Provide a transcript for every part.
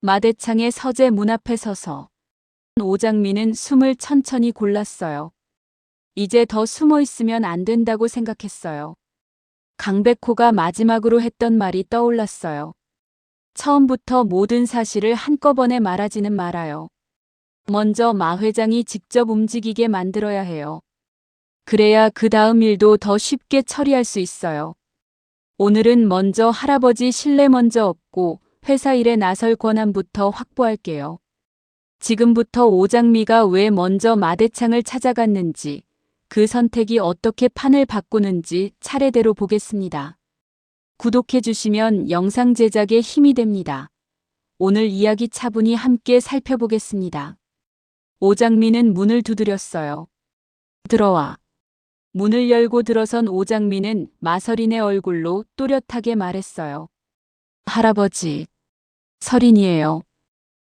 마대창의 서재 문 앞에 서서 오장미는 숨을 천천히 골랐어요. 이제 더 숨어 있으면 안 된다고 생각했어요. 강백호가 마지막으로 했던 말이 떠올랐어요. 처음부터 모든 사실을 한꺼번에 말하지는 말아요. 먼저 마 회장이 직접 움직이게 만들어야 해요. 그래야 그 다음 일도 더 쉽게 처리할 수 있어요. 오늘은 먼저 할아버지 신뢰 먼저 얻고 회사 일에 나설 권한부터 확보할게요. 지금부터 오장미가 왜 먼저 마대창을 찾아갔는지, 그 선택이 어떻게 판을 바꾸는지 차례대로 보겠습니다. 구독해 주시면 영상 제작에 힘이 됩니다. 오늘 이야기 차분히 함께 살펴보겠습니다. 오장미는 문을 두드렸어요. 들어와. 문을 열고 들어선 오장미는 마서린의 얼굴로 또렷하게 말했어요. 할아버지, 서린이에요.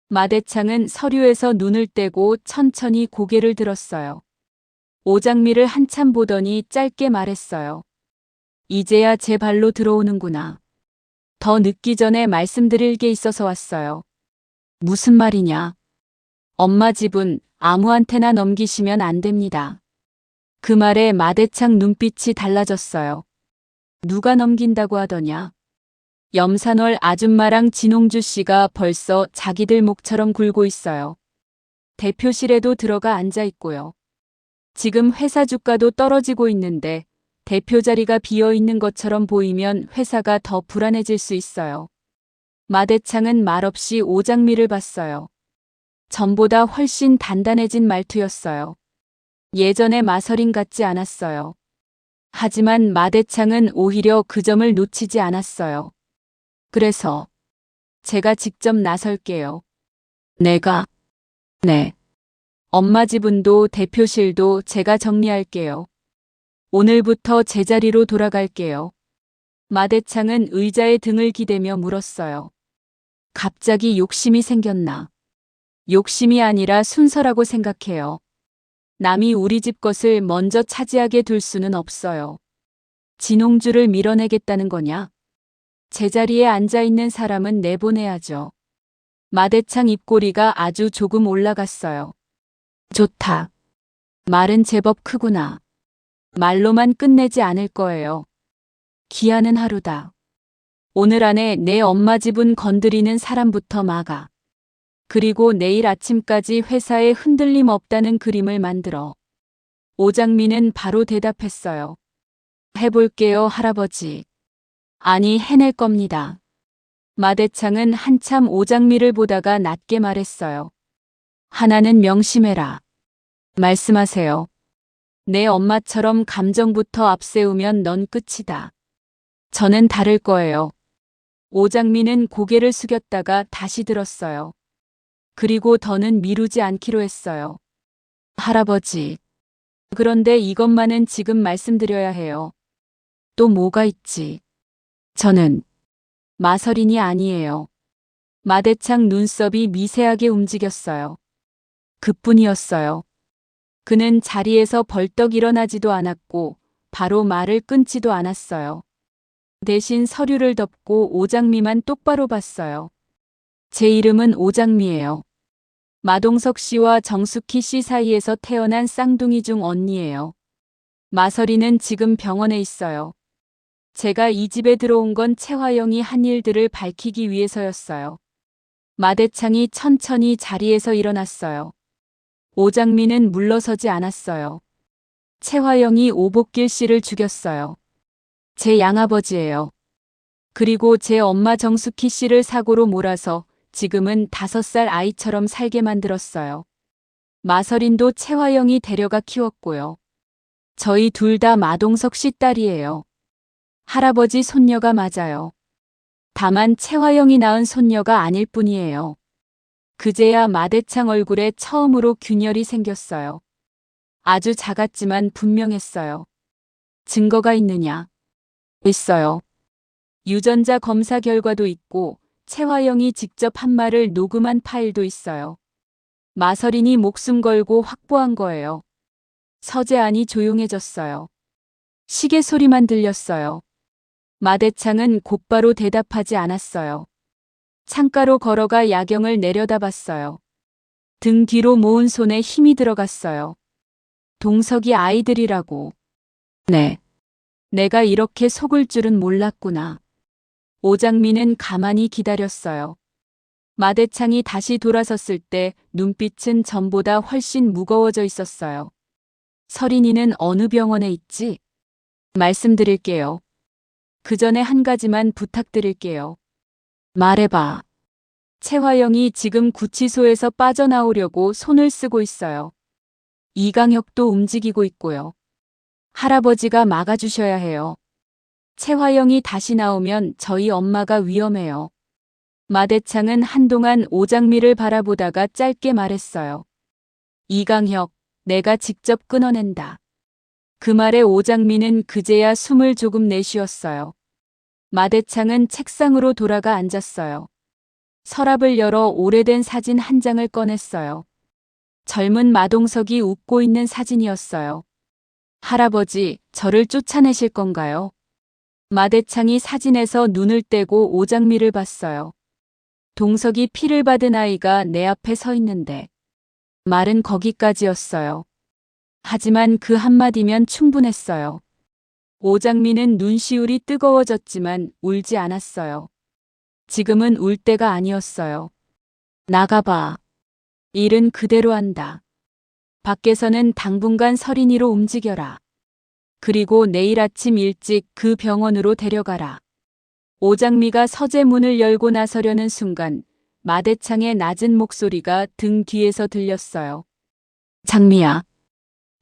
마대창은 서류에서 눈을 떼고 천천히 고개를 들었어요. 오장미를 한참 보더니 짧게 말했어요. 이제야 제 발로 들어오는구나. 더 늦기 전에 말씀드릴 게 있어서 왔어요. 무슨 말이냐? 엄마 집은 아무한테나 넘기시면 안 됩니다. 그 말에 마대창 눈빛이 달라졌어요. 누가 넘긴다고 하더냐? 염산월 아줌마랑 진홍주 씨가 벌써 자기들 목처럼 굴고 있어요. 대표실에도 들어가 앉아 있고요. 지금 회사 주가도 떨어지고 있는데 대표 자리가 비어 있는 것처럼 보이면 회사가 더 불안해질 수 있어요. 마대창은 말없이 오장미를 봤어요. 전보다 훨씬 단단해진 말투였어요. 예전의 마서린 같지 않았어요. 하지만 마대창은 오히려 그 점을 놓치지 않았어요. 그래서 제가 직접 나설게요. 내가? 네. 엄마 지분도 대표실도 제가 정리할게요. 오늘부터 제자리로 돌아갈게요. 마대창은 의자에 등을 기대며 물었어요. 갑자기 욕심이 생겼나? 욕심이 아니라 순서라고 생각해요. 남이 우리 집 것을 먼저 차지하게 둘 수는 없어요. 진홍주를 밀어내겠다는 거냐? 제자리에 앉아있는 사람은 내보내야죠. 마대창 입꼬리가 아주 조금 올라갔어요. 좋다. 말은 제법 크구나. 말로만 끝내지 않을 거예요. 기한은 하루다. 오늘 안에 내 엄마 집은 건드리는 사람부터 막아. 그리고 내일 아침까지 회사에 흔들림 없다는 그림을 만들어. 오장미는 바로 대답했어요. 해볼게요, 할아버지. 아니, 해낼 겁니다. 마대창은 한참 오장미를 보다가 낮게 말했어요. 하나는 명심해라. 말씀하세요. 내 엄마처럼 감정부터 앞세우면 넌 끝이다. 저는 다를 거예요. 오장미는 고개를 숙였다가 다시 들었어요. 그리고 더는 미루지 않기로 했어요. 할아버지. 그런데 이것만은 지금 말씀드려야 해요. 또 뭐가 있지? 저는 마서린이 아니에요. 마대창 눈썹이 미세하게 움직였어요. 그뿐이었어요. 그는 자리에서 벌떡 일어나지도 않았고 바로 말을 끊지도 않았어요. 대신 서류를 덮고 오장미만 똑바로 봤어요. 제 이름은 오장미예요. 마동석 씨와 정숙희 씨 사이에서 태어난 쌍둥이 중 언니예요. 마서린은 지금 병원에 있어요. 제가 이 집에 들어온 건 채화영이 한 일들을 밝히기 위해서였어요. 마대창이 천천히 자리에서 일어났어요. 오장미는 물러서지 않았어요. 채화영이 오복길 씨를 죽였어요. 제 양아버지예요. 그리고 제 엄마 정숙희 씨를 사고로 몰아서 지금은 5살 아이처럼 살게 만들었어요. 마서린도 채화영이 데려가 키웠고요. 저희 둘 다 마동석 씨 딸이에요. 할아버지 손녀가 맞아요. 다만 채화영이 낳은 손녀가 아닐 뿐이에요. 그제야 마대창 얼굴에 처음으로 균열이 생겼어요. 아주 작았지만 분명했어요. 증거가 있느냐? 있어요. 유전자 검사 결과도 있고 채화영이 직접 한 말을 녹음한 파일도 있어요. 마서린이 목숨 걸고 확보한 거예요. 서재 안이 조용해졌어요. 시계 소리만 들렸어요. 마대창은 곧바로 대답하지 않았어요. 창가로 걸어가 야경을 내려다봤어요. 등 뒤로 모은 손에 힘이 들어갔어요. 동석이 아이들이라고. 네. 내가 이렇게 속을 줄은 몰랐구나. 오장미는 가만히 기다렸어요. 마대창이 다시 돌아섰을 때 눈빛은 전보다 훨씬 무거워져 있었어요. 서린이는 어느 병원에 있지? 말씀드릴게요. 그 전에 한 가지만 부탁드릴게요. 말해봐. 최화영이 지금 구치소에서 빠져나오려고 손을 쓰고 있어요. 이강혁도 움직이고 있고요. 할아버지가 막아주셔야 해요. 최화영이 다시 나오면 저희 엄마가 위험해요. 마대창은 한동안 오장미를 바라보다가 짧게 말했어요. 이강혁, 내가 직접 끊어낸다. 그 말에 오장미는 그제야 숨을 조금 내쉬었어요. 마대창은 책상으로 돌아가 앉았어요. 서랍을 열어 오래된 사진 한 장을 꺼냈어요. 젊은 마동석이 웃고 있는 사진이었어요. 할아버지, 저를 쫓아내실 건가요? 마대창이 사진에서 눈을 떼고 오장미를 봤어요. 동석이 피를 받은 아이가 내 앞에 서 있는데. 말은 거기까지였어요. 하지만 그 한마디면 충분했어요. 오장미는 눈시울이 뜨거워졌지만 울지 않았어요. 지금은 울 때가 아니었어요. 나가봐. 일은 그대로 한다. 밖에서는 당분간 서린이로 움직여라. 그리고 내일 아침 일찍 그 병원으로 데려가라. 오장미가 서재 문을 열고 나서려는 순간 마대창의 낮은 목소리가 등 뒤에서 들렸어요. 장미야.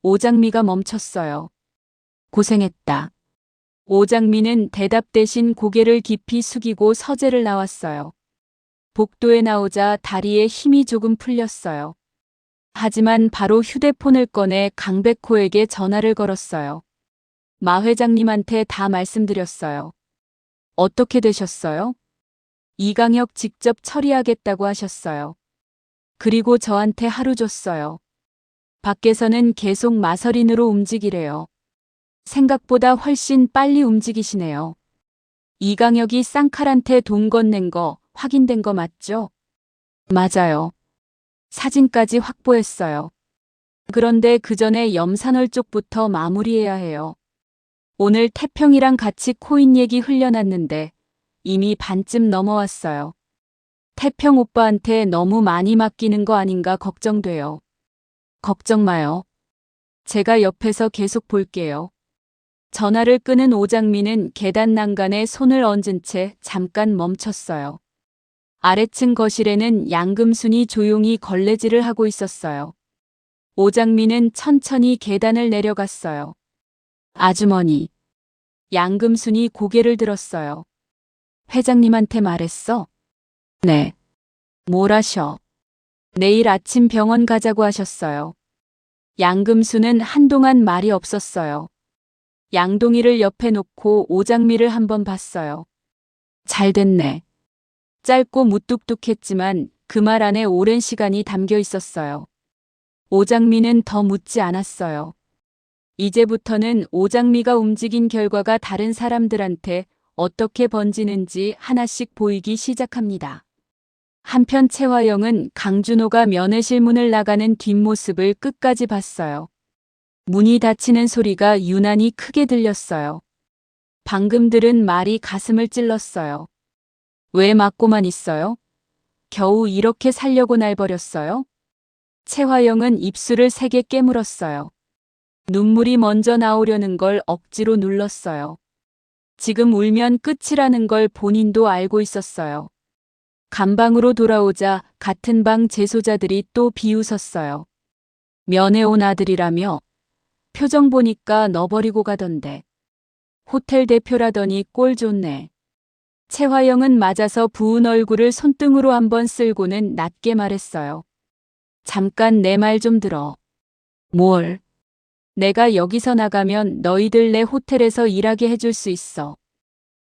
오장미가 멈췄어요. 고생했다. 오장미는 대답 대신 고개를 깊이 숙이고 서재를 나왔어요. 복도에 나오자 다리에 힘이 조금 풀렸어요. 하지만 바로 휴대폰을 꺼내 강백호에게 전화를 걸었어요. 마 회장님한테 다 말씀드렸어요. 어떻게 되셨어요? 이강혁 직접 처리하겠다고 하셨어요. 그리고 저한테 하루 줬어요. 밖에서는 계속 마서린으로 움직이래요. 생각보다 훨씬 빨리 움직이시네요. 이강혁이 쌍칼한테 돈 건넨 거 확인된 거 맞죠? 맞아요. 사진까지 확보했어요. 그런데 그 전에 염산월 쪽부터 마무리해야 해요. 오늘 태평이랑 같이 코인 얘기 흘려놨는데 이미 반쯤 넘어왔어요. 태평 오빠한테 너무 많이 맡기는 거 아닌가 걱정돼요. 걱정 마요. 제가 옆에서 계속 볼게요. 전화를 끊은 오장미는 계단 난간에 손을 얹은 채 잠깐 멈췄어요. 아래층 거실에는 양금순이 조용히 걸레질을 하고 있었어요. 오장미는 천천히 계단을 내려갔어요. 아주머니. 양금순이 고개를 들었어요. 회장님한테 말했어? 네. 뭘 하셔? 내일 아침 병원 가자고 하셨어요. 양금순은 한동안 말이 없었어요. 양동이를 옆에 놓고 오장미를 한번 봤어요. 잘 됐네. 짧고 무뚝뚝했지만 그 말 안에 오랜 시간이 담겨 있었어요. 오장미는 더 묻지 않았어요. 이제부터는 오장미가 움직인 결과가 다른 사람들한테 어떻게 번지는지 하나씩 보이기 시작합니다. 한편 최화영은 강준호가 면회실 문을 나가는 뒷모습을 끝까지 봤어요. 문이 닫히는 소리가 유난히 크게 들렸어요. 방금 들은 말이 가슴을 찔렀어요. 왜 막고만 있어요? 겨우 이렇게 살려고 날 버렸어요? 최화영은 입술을 세게 깨물었어요. 눈물이 먼저 나오려는 걸 억지로 눌렀어요. 지금 울면 끝이라는 걸 본인도 알고 있었어요. 감방으로 돌아오자 같은 방 재소자들이 또 비웃었어요. 면회 온 아들이라며? 표정 보니까 너 버리고 가던데. 호텔 대표라더니 꼴 좋네. 최화영은 맞아서 부은 얼굴을 손등으로 한번 쓸고는 낮게 말했어요. 잠깐 내 말 좀 들어. 뭘? 내가 여기서 나가면 너희들 내 호텔에서 일하게 해줄 수 있어.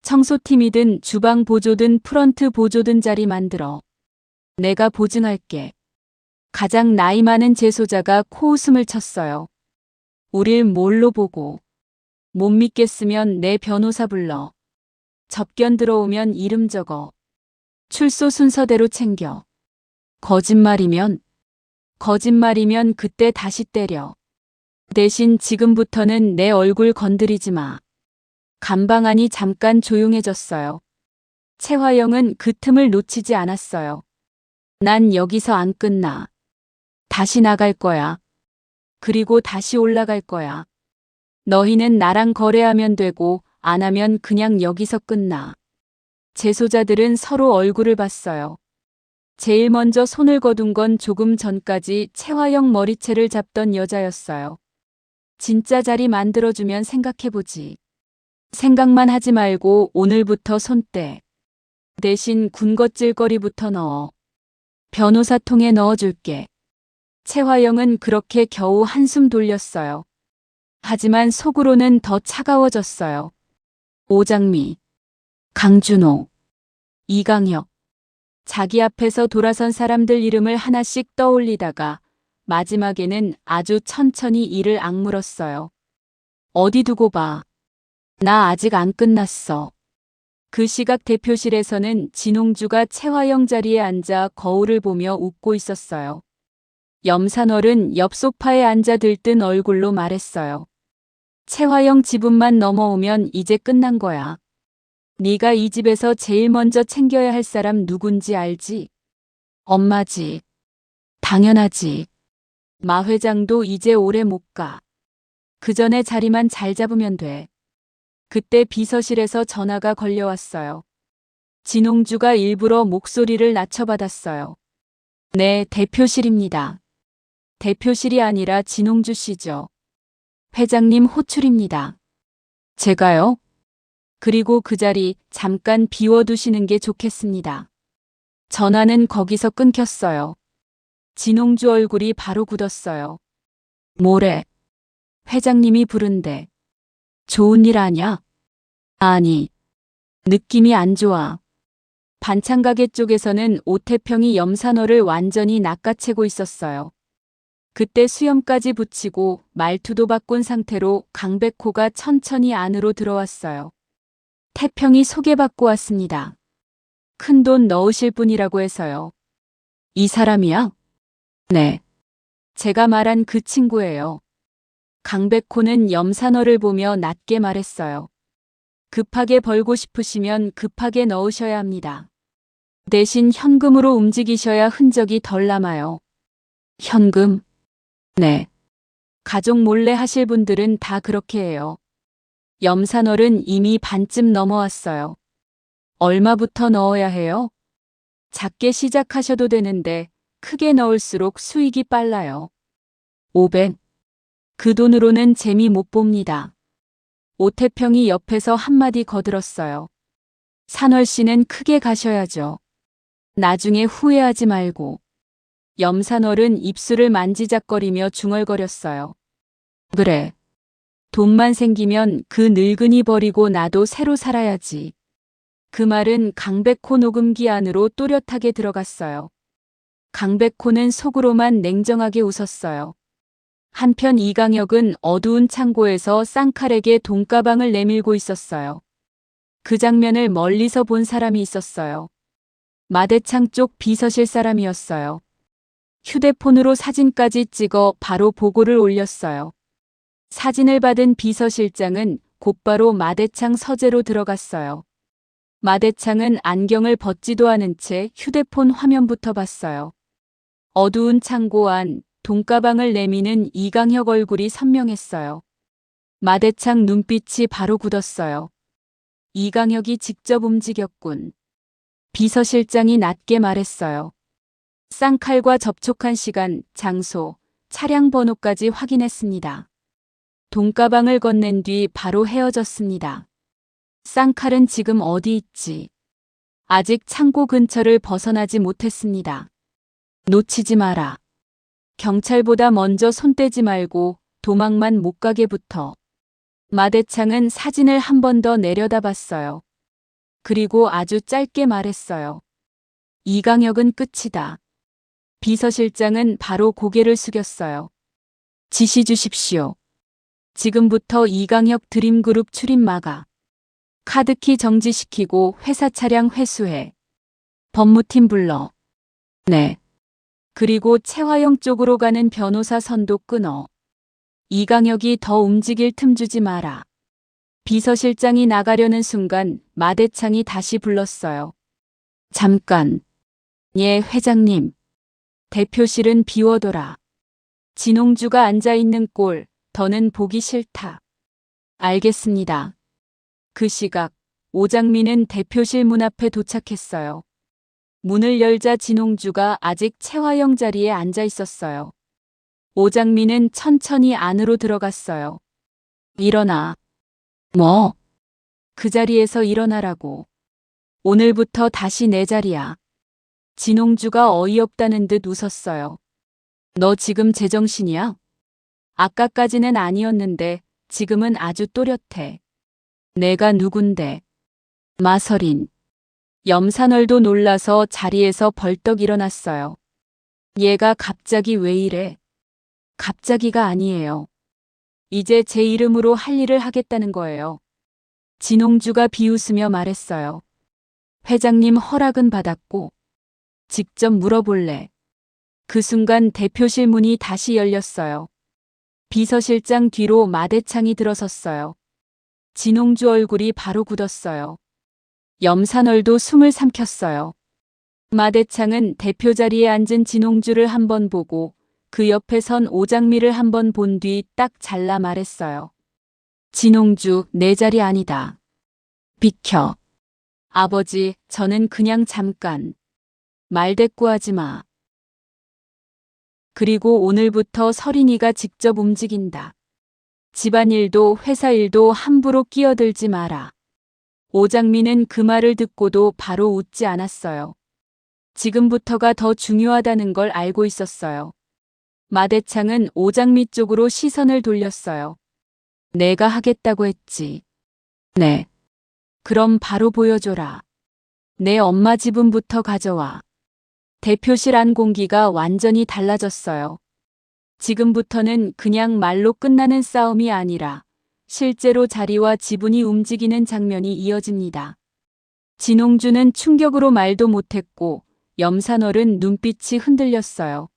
청소팀이든 주방 보조든 프런트 보조든 자리 만들어. 내가 보증할게. 가장 나이 많은 재소자가 코웃음을 쳤어요. 우릴 뭘로 보고. 못 믿겠으면 내 변호사 불러. 접견 들어오면 이름 적어. 출소 순서대로 챙겨. 거짓말이면 그때 다시 때려. 대신 지금부터는 내 얼굴 건드리지 마. 감방안이 잠깐 조용해졌어요. 최화영은 그 틈을 놓치지 않았어요. 난 여기서 안 끝나. 다시 나갈 거야. 그리고 다시 올라갈 거야. 너희는 나랑 거래하면 되고 안 하면 그냥 여기서 끝나. 재소자들은 서로 얼굴을 봤어요. 제일 먼저 손을 거둔 건 조금 전까지 최화영 머리채를 잡던 여자였어요. 진짜 자리 만들어주면 생각해보지. 생각만 하지 말고 오늘부터 손 떼. 대신 군것질거리부터 넣어. 변호사 통에 넣어줄게. 최화영은 그렇게 겨우 한숨 돌렸어요. 하지만 속으로는 더 차가워졌어요. 오장미, 강준호, 이강혁. 자기 앞에서 돌아선 사람들 이름을 하나씩 떠올리다가 마지막에는 아주 천천히 이를 악물었어요. 어디 두고 봐. 나 아직 안 끝났어. 그 시각 대표실에서는 진홍주가 최화영 자리에 앉아 거울을 보며 웃고 있었어요. 염산월은 옆 소파에 앉아 들뜬 얼굴로 말했어요. 최화영 지분만 넘어오면 이제 끝난 거야. 네가 이 집에서 제일 먼저 챙겨야 할 사람 누군지 알지? 엄마지. 당연하지. 마 회장도 이제 오래 못 가. 그 전에 자리만 잘 잡으면 돼. 그때 비서실에서 전화가 걸려왔어요. 진홍주가 일부러 목소리를 낮춰받았어요. 네, 대표실입니다. 대표실이 아니라 진홍주 씨죠. 회장님 호출입니다. 제가요? 그리고 그 자리 잠깐 비워두시는 게 좋겠습니다. 전화는 거기서 끊겼어요. 진홍주 얼굴이 바로 굳었어요. 뭐래? 회장님이 부른대. 좋은 일 아냐? 아니, 느낌이 안 좋아. 반찬가게 쪽에서는 오태평이 염산호를 완전히 낚아채고 있었어요. 그때 수염까지 붙이고 말투도 바꾼 상태로 강백호가 천천히 안으로 들어왔어요. 태평이 소개받고 왔습니다. 큰돈 넣으실 분이라고 해서요. 이 사람이야? 네. 제가 말한 그 친구예요. 강백호는 염산호를 보며 낮게 말했어요. 급하게 벌고 싶으시면 급하게 넣으셔야 합니다. 대신 현금으로 움직이셔야 흔적이 덜 남아요. 현금? 네. 가족 몰래 하실 분들은 다 그렇게 해요. 염산월은 이미 반쯤 넘어왔어요. 얼마부터 넣어야 해요? 작게 시작하셔도 되는데 크게 넣을수록 수익이 빨라요. 500. 그 돈으로는 재미 못 봅니다. 오태평이 옆에서 한마디 거들었어요. 산월 씨는 크게 가셔야죠. 나중에 후회하지 말고. 염산월은 입술을 만지작거리며 중얼거렸어요. 그래. 돈만 생기면 그 늙은이 버리고 나도 새로 살아야지. 그 말은 강백호 녹음기 안으로 또렷하게 들어갔어요. 강백호는 속으로만 냉정하게 웃었어요. 한편 이강혁은 어두운 창고에서 쌍칼에게 돈가방을 내밀고 있었어요. 그 장면을 멀리서 본 사람이 있었어요. 마대창 쪽 비서실 사람이었어요. 휴대폰으로 사진까지 찍어 바로 보고를 올렸어요. 사진을 받은 비서실장은 곧바로 마대창 서재로 들어갔어요. 마대창은 안경을 벗지도 않은 채 휴대폰 화면부터 봤어요. 어두운 창고 안 돈가방을 내미는 이강혁 얼굴이 선명했어요. 마대창 눈빛이 바로 굳었어요. 이강혁이 직접 움직였군. 비서실장이 낮게 말했어요. 쌍칼과 접촉한 시간, 장소, 차량 번호까지 확인했습니다. 돈가방을 건넨 뒤 바로 헤어졌습니다. 쌍칼은 지금 어디 있지? 아직 창고 근처를 벗어나지 못했습니다. 놓치지 마라. 경찰보다 먼저 손 떼지 말고 도망만 못 가게부터. 마대창은 사진을 한 번 더 내려다봤어요. 그리고 아주 짧게 말했어요. 이강혁은 끝이다. 비서실장은 바로 고개를 숙였어요. 지시 주십시오. 지금부터 이강혁 드림그룹 출입 막아. 카드키 정지시키고 회사 차량 회수해. 법무팀 불러. 네. 그리고 채화영 쪽으로 가는 변호사 선도 끊어. 이강혁이 더 움직일 틈 주지 마라. 비서실장이 나가려는 순간 마대창이 다시 불렀어요. 잠깐. 예, 회장님. 대표실은 비워둬라. 진홍주가 앉아있는 꼴, 더는 보기 싫다. 알겠습니다. 그 시각, 오장민은 대표실 문 앞에 도착했어요. 문을 열자 진홍주가 아직 채화영 자리에 앉아 있었어요. 오장민은 천천히 안으로 들어갔어요. 일어나. 뭐? 그 자리에서 일어나라고. 오늘부터 다시 내 자리야. 진홍주가 어이없다는 듯 웃었어요. 너 지금 제정신이야? 아까까지는 아니었는데 지금은 아주 또렷해. 내가 누군데? 마서린. 염산월도 놀라서 자리에서 벌떡 일어났어요. 얘가 갑자기 왜 이래? 갑자기가 아니에요. 이제 제 이름으로 할 일을 하겠다는 거예요. 진홍주가 비웃으며 말했어요. 회장님 허락은 받았고 직접 물어볼래. 그 순간 대표실 문이 다시 열렸어요. 비서실장 뒤로 마대창이 들어섰어요. 진홍주 얼굴이 바로 굳었어요. 염산월도 숨을 삼켰어요. 마대창은 대표 자리에 앉은 진홍주를 한번 보고 그 옆에 선 오장미를 한번 본 뒤 딱 잘라 말했어요. 진홍주, 내 자리 아니다. 비켜. 아버지, 저는 그냥 잠깐. 말대꾸하지 마. 그리고 오늘부터 서린이가 직접 움직인다. 집안일도 회사 일도 함부로 끼어들지 마라. 오장민은 그 말을 듣고도 바로 웃지 않았어요. 지금부터가 더 중요하다는 걸 알고 있었어요. 마대창은 오장미 쪽으로 시선을 돌렸어요. 내가 하겠다고 했지. 네. 그럼 바로 보여줘라. 내 엄마 지분부터 가져와. 대표실 안 공기가 완전히 달라졌어요. 지금부터는 그냥 말로 끝나는 싸움이 아니라 실제로 자리와 지분이 움직이는 장면이 이어집니다. 진홍주는 충격으로 말도 못했고 염산월은 눈빛이 흔들렸어요.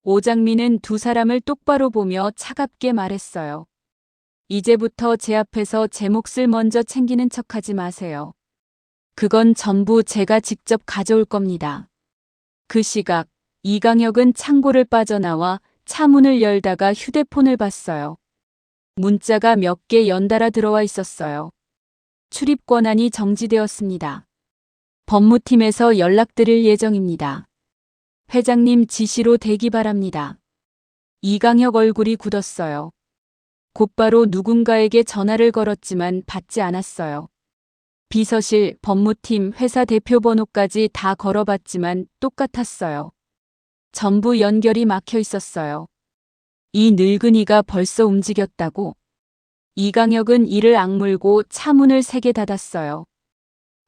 오장민은 두 사람을 똑바로 보며 차갑게 말했어요. 이제부터 제 앞에서 제 몫을 먼저 챙기는 척하지 마세요. 그건 전부 제가 직접 가져올 겁니다. 그 시각 이강혁은 창고를 빠져나와 차문을 열다가 휴대폰을 봤어요. 문자가 몇 개 연달아 들어와 있었어요. 출입 권한이 정지되었습니다. 법무팀에서 연락드릴 예정입니다. 회장님 지시로 대기 바랍니다. 이강혁 얼굴이 굳었어요. 곧바로 누군가에게 전화를 걸었지만 받지 않았어요. 비서실, 법무팀, 회사 대표 번호까지 다 걸어봤지만 똑같았어요. 전부 연결이 막혀 있었어요. 이 늙은이가 벌써 움직였다고? 이강혁은 이를 악물고 차문을 3개 닫았어요.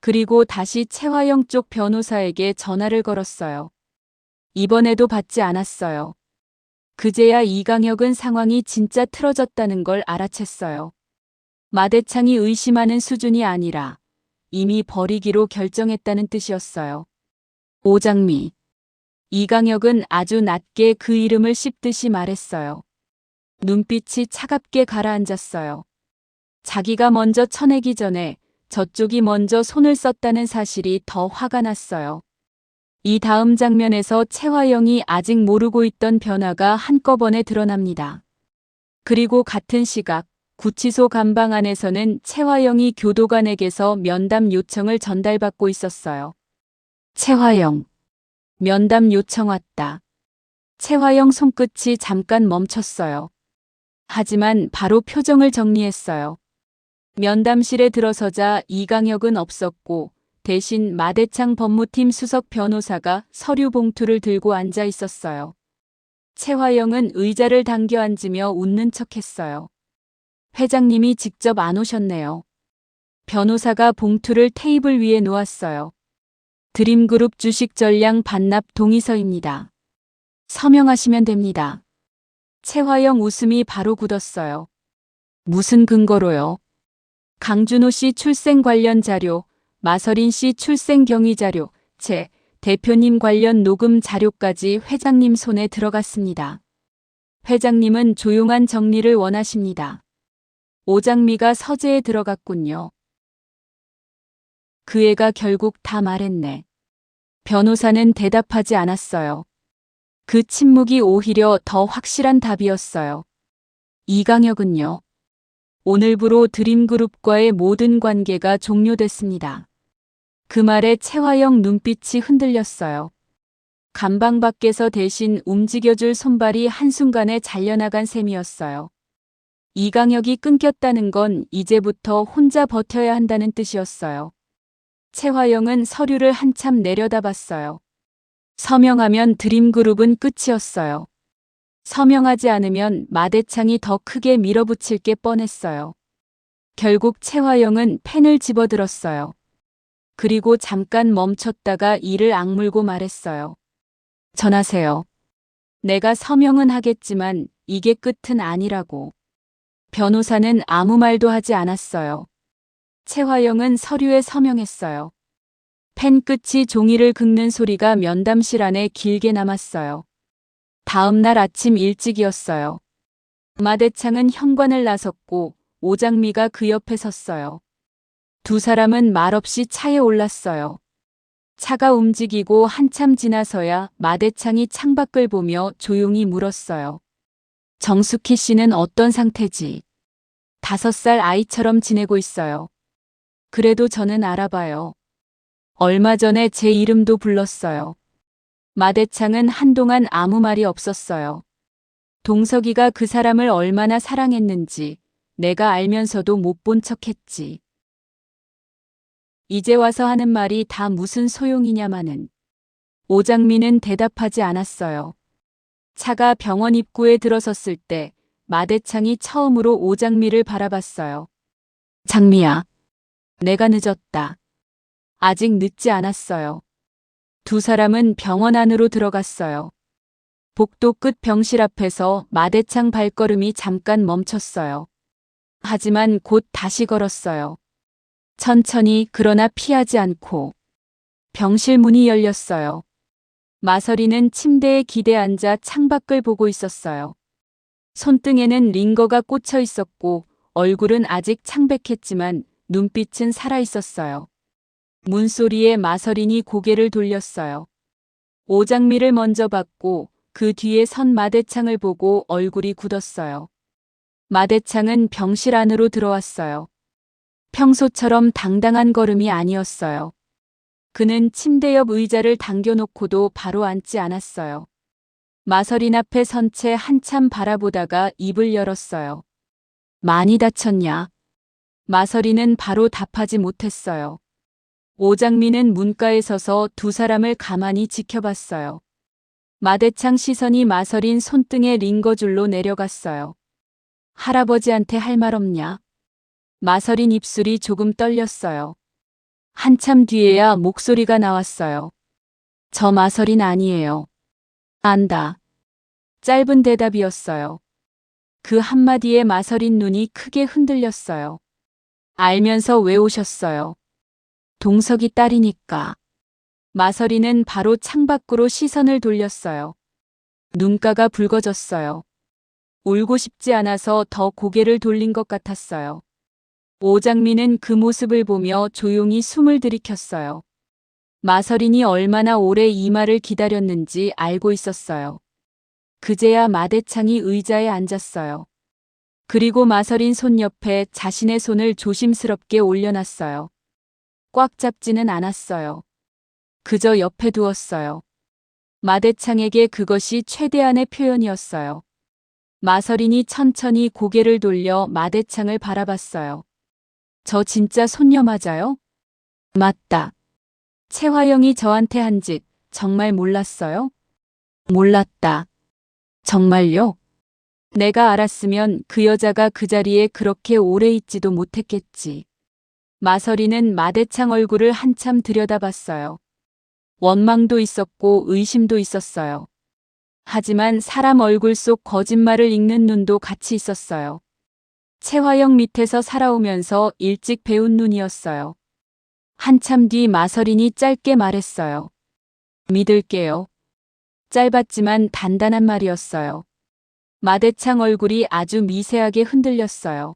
그리고 다시 채화영 쪽 변호사에게 전화를 걸었어요. 이번에도 받지 않았어요. 그제야 이강혁은 상황이 진짜 틀어졌다는 걸 알아챘어요. 마대창이 의심하는 수준이 아니라 이미 버리기로 결정했다는 뜻이었어요. 오장미. 이강혁은 아주 낮게 그 이름을 씹듯이 말했어요. 눈빛이 차갑게 가라앉았어요. 자기가 먼저 쳐내기 전에 저쪽이 먼저 손을 썼다는 사실이 더 화가 났어요. 이 다음 장면에서 채화영이 아직 모르고 있던 변화가 한꺼번에 드러납니다. 그리고 같은 시각 구치소 감방 안에서는 채화영이 교도관에게서 면담 요청을 전달받고 있었어요. 채화영. 면담 요청 왔다. 채화영 손끝이 잠깐 멈췄어요. 하지만 바로 표정을 정리했어요. 면담실에 들어서자 이강혁은 없었고 대신 마대창 법무팀 수석 변호사가 서류 봉투를 들고 앉아 있었어요. 채화영은 의자를 당겨 앉으며 웃는 척했어요. 회장님이 직접 안 오셨네요. 변호사가 봉투를 테이블 위에 놓았어요. 드림그룹 주식 전량 반납 동의서입니다. 서명하시면 됩니다. 채화영 웃음이 바로 굳었어요. 무슨 근거로요? 강준호 씨 출생 관련 자료, 마서린 씨 출생 경위 자료, 사채, 대표님 관련 녹음 자료까지 회장님 손에 들어갔습니다. 회장님은 조용한 정리를 원하십니다. 오장미가 서재에 들어갔군요. 그 애가 결국 다 말했네. 변호사는 대답하지 않았어요. 그 침묵이 오히려 더 확실한 답이었어요. 이강혁은요. 오늘부로 드림그룹과의 모든 관계가 종료됐습니다. 그 말에 채화영 눈빛이 흔들렸어요. 감방 밖에서 대신 움직여줄 손발이 한순간에 잘려나간 셈이었어요. 이강혁이 끊겼다는 건 이제부터 혼자 버텨야 한다는 뜻이었어요. 채화영은 서류를 한참 내려다봤어요. 서명하면 드림그룹은 끝이었어요. 서명하지 않으면 마대창이 더 크게 밀어붙일 게 뻔했어요. 결국 채화영은 펜을 집어들었어요. 그리고 잠깐 멈췄다가 이를 악물고 말했어요. 전하세요. 내가 서명은 하겠지만 이게 끝은 아니라고. 변호사는 아무 말도 하지 않았어요. 채화영은 서류에 서명했어요. 펜 끝이 종이를 긁는 소리가 면담실 안에 길게 남았어요. 다음 날 아침 일찍이었어요. 마대창은 현관을 나섰고 오장미가 그 옆에 섰어요. 두 사람은 말없이 차에 올랐어요. 차가 움직이고 한참 지나서야 마대창이 창밖을 보며 조용히 물었어요. 정숙희 씨는 어떤 상태지? 5살 아이처럼 지내고 있어요. 그래도 저는 알아봐요. 얼마 전에 제 이름도 불렀어요. 마대창은 한동안 아무 말이 없었어요. 동석이가 그 사람을 얼마나 사랑했는지 내가 알면서도 못 본 척했지. 이제 와서 하는 말이 다 무슨 소용이냐마는. 오장미는 대답하지 않았어요. 차가 병원 입구에 들어섰을 때 마대창이 처음으로 오장미를 바라봤어요. 장미야, 내가 늦었다. 아직 늦지 않았어요. 두 사람은 병원 안으로 들어갔어요. 복도 끝 병실 앞에서 마대창 발걸음이 잠깐 멈췄어요. 하지만 곧 다시 걸었어요. 천천히 그러나 피하지 않고. 병실 문이 열렸어요. 마서리는 침대에 기대 앉아 창밖을 보고 있었어요. 손등에는 링거가 꽂혀 있었고 얼굴은 아직 창백했지만 눈빛은 살아있었어요. 문소리에 마서린이 고개를 돌렸어요. 오장미를 먼저 봤고 그 뒤에 선 마대창을 보고 얼굴이 굳었어요. 마대창은 병실 안으로 들어왔어요. 평소처럼 당당한 걸음이 아니었어요. 그는 침대 옆 의자를 당겨놓고도 바로 앉지 않았어요. 마서린 앞에 선 채 한참 바라보다가 입을 열었어요. 많이 다쳤냐? 마서린은 바로 답하지 못했어요. 오장미는 문가에 서서 두 사람을 가만히 지켜봤어요. 마대창 시선이 마서린 손등에 링거줄로 내려갔어요. 할아버지한테 할 말 없냐? 마서린 입술이 조금 떨렸어요. 한참 뒤에야 목소리가 나왔어요. 저 마서린 아니에요. 안다. 짧은 대답이었어요. 그 한마디에 마서린 눈이 크게 흔들렸어요. 알면서 왜 오셨어요? 동석이 딸이니까. 마서린은 바로 창밖으로 시선을 돌렸어요. 눈가가 붉어졌어요. 울고 싶지 않아서 더 고개를 돌린 것 같았어요. 오장미는 그 모습을 보며 조용히 숨을 들이켰어요. 마서린이 얼마나 오래 이 말을 기다렸는지 알고 있었어요. 그제야 마대창이 의자에 앉았어요. 그리고 마서린 손 옆에 자신의 손을 조심스럽게 올려놨어요. 꽉 잡지는 않았어요. 그저 옆에 두었어요. 마대창에게 그것이 최대한의 표현이었어요. 마서린이 천천히 고개를 돌려 마대창을 바라봤어요. 저 진짜 손녀 맞아요? 맞다. 채화영이 저한테 한 짓 정말 몰랐어요? 몰랐다. 정말요? 내가 알았으면 그 여자가 그 자리에 그렇게 오래 있지도 못했겠지. 마서린은 마대창 얼굴을 한참 들여다봤어요. 원망도 있었고 의심도 있었어요. 하지만 사람 얼굴 속 거짓말을 읽는 눈도 같이 있었어요. 채화영 밑에서 살아오면서 일찍 배운 눈이었어요. 한참 뒤 마서린이 짧게 말했어요. 믿을게요. 짧았지만 단단한 말이었어요. 마대창 얼굴이 아주 미세하게 흔들렸어요.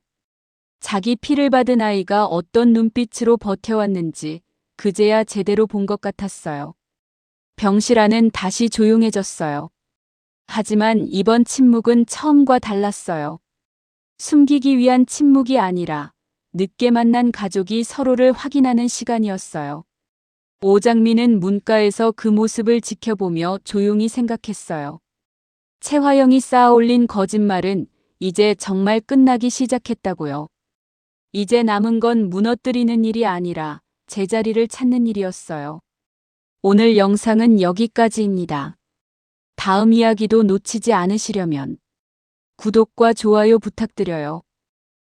자기 피를 받은 아이가 어떤 눈빛으로 버텨왔는지 그제야 제대로 본 것 같았어요. 병실 안은 다시 조용해졌어요. 하지만 이번 침묵은 처음과 달랐어요. 숨기기 위한 침묵이 아니라 늦게 만난 가족이 서로를 확인하는 시간이었어요. 오장민은 문가에서 그 모습을 지켜보며 조용히 생각했어요. 최화영이 쌓아올린 거짓말은 이제 정말 끝나기 시작했다고요. 이제 남은 건 무너뜨리는 일이 아니라 제자리를 찾는 일이었어요. 오늘 영상은 여기까지입니다. 다음 이야기도 놓치지 않으시려면 구독과 좋아요 부탁드려요.